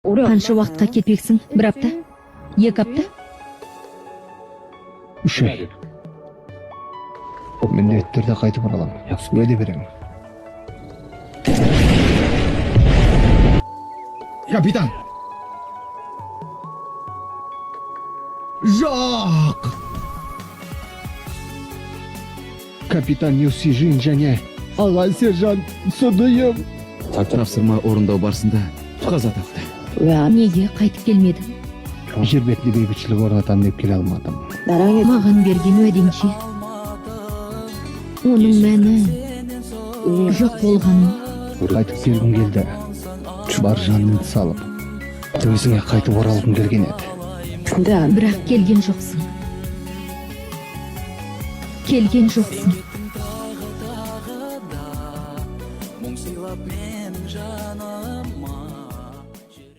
Қанша уақытқа кетпексің? Бір апта? 2 апта? 3 ай. Міндетті түрде қайтып ораламын. Уәде беремін. Капитан! Жоқ! Капитан Юсижин және аға сержант Судыйым тапсырма орындау барысында қаза тапты. Неге қайтып келмедің? жер бетінде бейбітшілік орнатамын деп келе алмадым. Маған берген уәдеңше оның мәні жоқ болғаны. Қайтып келгім келді. Бар жанымды салып, өзіңе қайтып оралғым келген еді. Бірақ келген жоқсың.